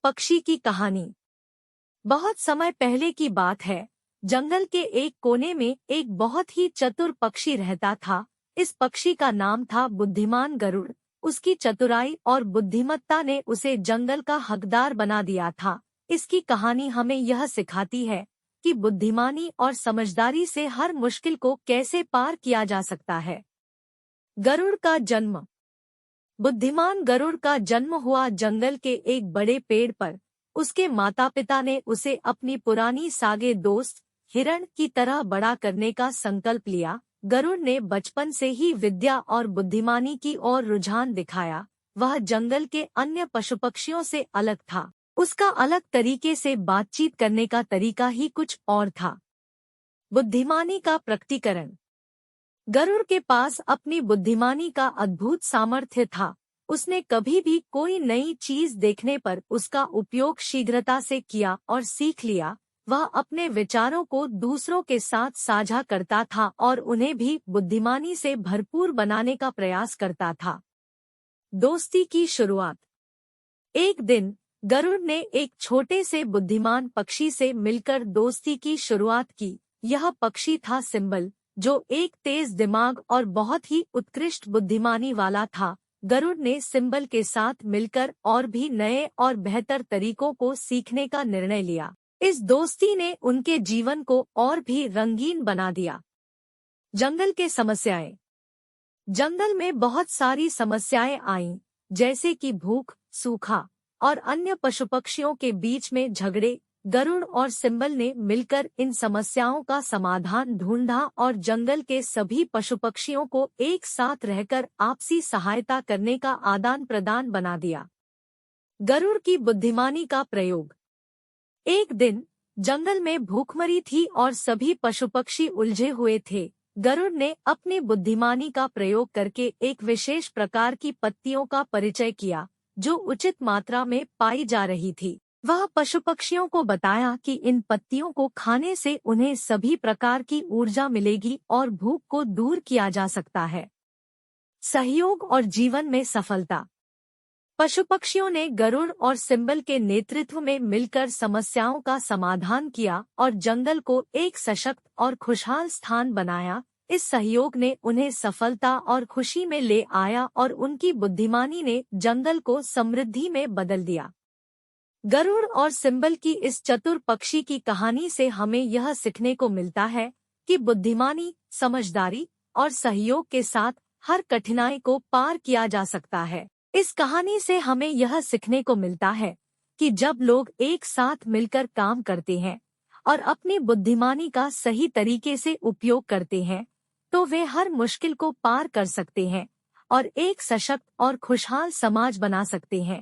पक्षी की कहानी। बहुत समय पहले की बात है। जंगल के एक कोने में एक बहुत ही चतुर पक्षी रहता था। इस पक्षी का नाम था बुद्धिमान गरुड़। उसकी चतुराई और बुद्धिमत्ता ने उसे जंगल का हकदार बना दिया था। इसकी कहानी हमें यह सिखाती है कि बुद्धिमानी और समझदारी से हर मुश्किल को कैसे पार किया जा सकता है। गरुड़ का जन्म। बुद्धिमान गरुड़ का जन्म हुआ जंगल के एक बड़े पेड़ पर। उसके माता पिता ने उसे अपनी पुरानी सागे दोस्त हिरण की तरह बड़ा करने का संकल्प लिया। गरुड़ ने बचपन से ही विद्या और बुद्धिमानी की ओर रुझान दिखाया। वह जंगल के अन्य पशु पक्षियों से अलग था। उसका अलग तरीके से बातचीत करने का तरीका ही कुछ और था। बुद्धिमानी का प्रकटीकरण। गरुड़ के पास अपनी बुद्धिमानी का अद्भुत सामर्थ्य था। उसने कभी भी कोई नई चीज देखने पर उसका उपयोग शीघ्रता से किया और सीख लिया। वह अपने विचारों को दूसरों के साथ साझा करता था और उन्हें भी बुद्धिमानी से भरपूर बनाने का प्रयास करता था। दोस्ती की शुरुआत। एक दिन गरुड़ ने एक छोटे से बुद्धिमान पक्षी से मिलकर दोस्ती की शुरुआत की। यह पक्षी था सिंबल, जो एक तेज दिमाग और बहुत ही उत्कृष्ट बुद्धिमानी वाला था। गरुड़ ने सिंबल के साथ मिलकर और भी नए और बेहतर तरीकों को सीखने का निर्णय लिया। इस दोस्ती ने उनके जीवन को और भी रंगीन बना दिया। जंगल के समस्याएं। जंगल में बहुत सारी समस्याएं आईं, जैसे कि भूख, सूखा और अन्य पशु पक्षियों के बीच में झगड़े। गरुड़ और सिंबल ने मिलकर इन समस्याओं का समाधान ढूंढा और जंगल के सभी पशु पक्षियों को एक साथ रहकर आपसी सहायता करने का आदान प्रदान बना दिया। गरुड़ की बुद्धिमानी का प्रयोग। एक दिन जंगल में भूखमरी थी और सभी पशु पक्षी उलझे हुए थे। गरुड़ ने अपनी बुद्धिमानी का प्रयोग करके एक विशेष प्रकार की पत्तियों का परिचय किया, जो उचित मात्रा में पाई जा रही थी। वह पशु पक्षियों को बताया कि इन पत्तियों को खाने से उन्हें सभी प्रकार की ऊर्जा मिलेगी और भूख को दूर किया जा सकता है। सहयोग और जीवन में सफलता। पशु पक्षियों ने गरुड़ और सिंबल के नेतृत्व में मिलकर समस्याओं का समाधान किया और जंगल को एक सशक्त और खुशहाल स्थान बनाया। इस सहयोग ने उन्हें सफलता और खुशी में ले आया और उनकी बुद्धिमानी ने जंगल को समृद्धि में बदल दिया। गरुड़ और सिंबल की इस चतुर पक्षी की कहानी से हमें यह सीखने को मिलता है कि बुद्धिमानी, समझदारी और सहयोग के साथ हर कठिनाई को पार किया जा सकता है। इस कहानी से हमें यह सीखने को मिलता है कि जब लोग एक साथ मिलकर काम करते हैं और अपनी बुद्धिमानी का सही तरीके से उपयोग करते हैं, तो वे हर मुश्किल को पार कर सकते हैं और एक सशक्त और खुशहाल समाज बना सकते हैं।